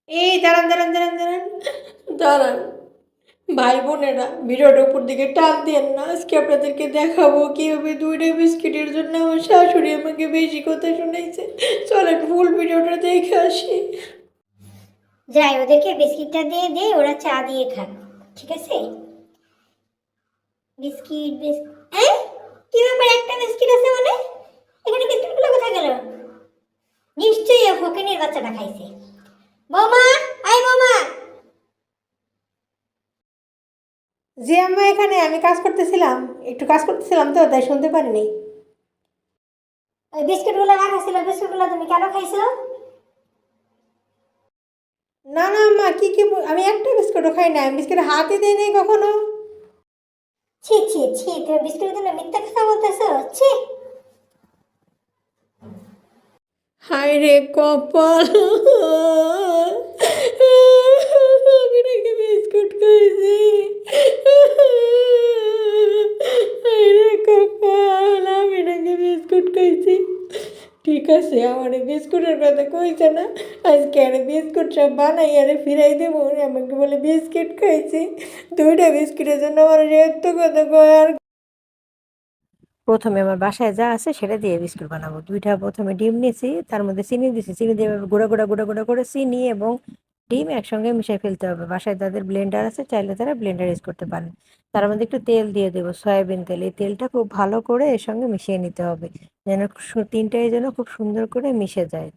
এই দাঁড়ান, দাঁড়ান, দাঁড়ান, দাঁড়ান, দাঁড়ান। ভাই বোনেরা, ভিডিওটা উপর দিকে টান দিয়েন না। আজকে আপনাদেরকে দেখাবো কীভাবে 2টা বিস্কিটের জন্য আমার শাশুড়ি আমাকে বেশি কথা শুনাইছে। চলেন ফুল ভিডিওটা দেখে আসি। যাই, ওদেরকে বিস্কিটটা দিয়ে দে, ওরা চা দিয়ে খাক, ঠিক আছে? বিস্কিট বিস্কিট, কি ব্যাপার, একটা বিস্কিট আছে মানে? এখানে বিস্কিটগুলো কোথায় গেল? নিশ্চয়ই ও ফকিনীর বাচ্চাটা খাইছে। বৌমা, আই বৌমা। জি আম্মা, এখানে আমি কাজ করতেছিলাম, একটু কাজ করতেছিলাম তো তাই শুনতে পারিনি। ওই বিস্কিটগুলো রাখা ছিল, বিস্কিটগুলো তুমি কেন খাইছো? না না আম্মা, কি আমি একটা বিস্কুটও খাই না, আমি বিস্কুট হাতই দিই নাই কখনো। ছি ছি ছি, তুমি বিস্কুটের জন্য মিথ্যা কথা বলতেছো, ছি। হায় রে কপাল, আমি নাকি বিস্কুট খাইছি। হায় রে কপাল, আমি নাকি বিস্কুট খাইছি। ঠিক আছে, আমার এই বিস্কুটের কথা কইছে না, আজকে আরে বিস্কুট সব বানাই আরে ফিরাই দেবো। আমাকে বলে বিস্কিট খাইছি, 2টা বিস্কিটের জন্য আমার এত কথা কয়। আর প্রথমে আমার বাসায় যা আছে সেটা দিয়ে বিস্কুট বানাবো। 2টা প্রথমে ডিম নিয়েছি, তার মধ্যে চিনি দিয়েছি, চিনি দিয়ে গুঁড়া গুঁড়া গুঁড়া গুঁড়া করে চিনি এবং ডিম একসঙ্গে মিশিয়ে ফেলতে হবে। বাসায় যাদের ব্লেন্ডার আছে চাইলে তারা ব্লেন্ডার ইউজ করতে পারেন। তার মধ্যে একটু তেল দিয়ে দেবো, সয়াবিন তেল। এই তেলটা খুব ভালো করে এর সঙ্গে মিশিয়ে নিতে হবে, যেন তিনটাই যেন খুব সুন্দর করে মিশে যায়।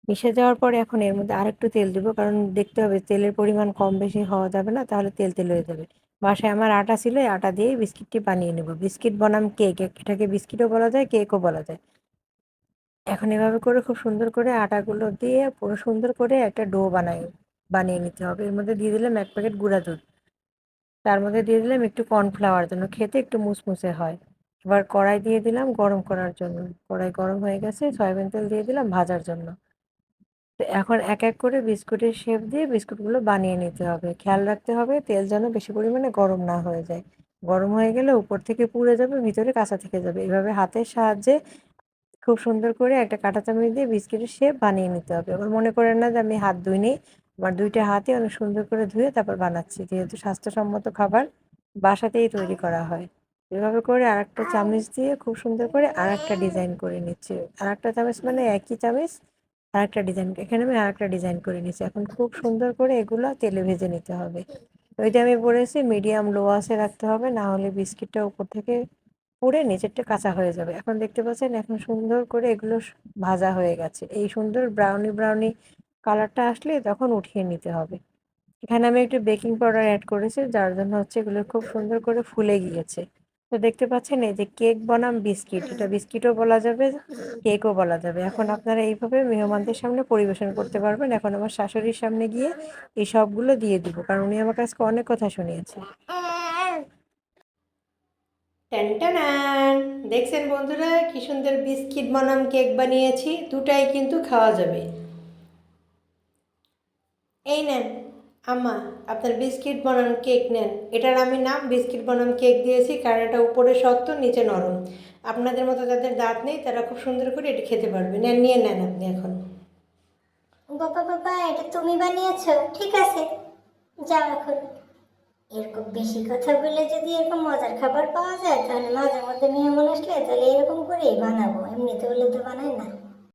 মিশে যাওয়ার পরে এখন এর মধ্যে আরেকটু তেল দেবো, কারণ দেখতে হবে তেলের পরিমাণ কম বেশি হওয়া যাবে না, তাহলে তেল তেল হয়ে যাবে। বাসায় আমার আটা ছিল, এই আটা দিয়েই বিস্কিটটি বানিয়ে নেব। বিস্কিট বনাম কেক, এটাকে বিস্কিটও বলা যায় কেকও বলা যায়। এখন এভাবে করে খুব সুন্দর করে আটাগুলো দিয়ে পুরো সুন্দর করে একটা ডো বানিয়ে নিতে হবে। এর মধ্যে দিয়ে দিলাম 1 প্যাকেট গুঁড়া দুধ, তার মধ্যে দিয়ে দিলাম একটু কর্নফ্লাওয়ার, যেন খেতে একটু মুসমুসে হয়। এবার কড়াই দিয়ে দিলাম গরম করার জন্য, কড়াই গরম হয়ে গেছে, সয়াবিন তেল দিয়ে দিলাম ভাজার জন্য। তো এখন এক এক করে বিস্কুটের শেপ দিয়ে বিস্কুটগুলো বানিয়ে নিতে হবে। খেয়াল রাখতে হবে তেল যেন বেশি পরিমাণে গরম না হয়ে যায়। গরম হয়ে গেলে উপর থেকে পুড়ে যাবে, ভিতরে কাঁচা থেকে যাবে। এভাবে হাতের সাহায্যে খুব সুন্দর করে একটা কাঁটা চামচ দিয়ে বিস্কিটের শেপ বানিয়ে নিতে হবে। এবার মনে করেন না যে আমি হাত ধুইনি, আমার 2টা হাতে অনেক সুন্দর করে ধুয়ে তারপর বানাচ্ছি, যেহেতু স্বাস্থ্যসম্মত খাবার বাসাতেই তৈরি করা হয়। এভাবে করে আরেকটা চামচ দিয়ে খুব সুন্দর করে আরেকটা ডিজাইন করে নিচ্ছি। আরেকটা চামচ মানে একই চামচ, আরেকটা ডিজাইন, এখানে আমি আরেকটা ডিজাইন করে নিচ্ছি। এখন খুব সুন্দর করে এগুলো তেলে ভেজে নিতে হবে। ওইটা আমি বলেছি মিডিয়াম লো আঁচে রাখতে হবে, না হলে বিস্কিটটা উপর থেকে পুড়ে নিচেরটা কাঁচা হয়ে যাবে। এখন দেখতে পাচ্ছেন এখন সুন্দর করে এগুলো ভাজা হয়ে গেছে। এই সুন্দর ব্রাউনি ব্রাউনি কালারটা আসলে তখন উঠিয়ে নিতে হবে। এখানে আমি একটু বেকিং পাউডার অ্যাড করেছি, যার জন্য হচ্ছে এগুলো খুব সুন্দর করে ফুলে গিয়েছে। তো দেখতে পাচ্ছেন এই যে কেক বনাম বিস্কিট, এটা বিস্কিটও বলা যাবে কেকও বলা যাবে। এখন আপনারা এইভাবে মেহমানদের সামনে পরিবেশন করতে পারবেন। এখন আমার শাশুড়ির সামনে গিয়ে এই সবগুলো দিয়ে দিব, কারণ উনি আমার কাছে অনেক কথা শুনিয়েছে। ট্যান, দেখছেন বন্ধুরা কি সুন্দর বিস্কিট বনাম কেক বানিয়েছি, 2টাই কিন্তু খাওয়া যাবে। এই নেন আম্মা, আপনার বিস্কিট বনাম কেক নেন। এটার আমি নাম বিস্কিট বনাম কেক দিয়েছি, কারণ এটা উপরে শক্ত নিচে নরম। আপনাদের মতো যাদের দাঁত নেই তারা খুব সুন্দর করে এটি খেতে পারবে। নেন, নিয়ে নেন আপনি এখন। বাবা বাবা, এটা তুমি বানিয়েছো? ঠিক আছে, যাও এখন। এরকম বেশি কথা বলে যদি এরকম মজার খাবার পাওয়া যায়, তাহলে মাঝে মধ্যে মেহমান আসলে তাহলে এরকম করেই বানাবো, এমনিতে হলে তো বানাই না।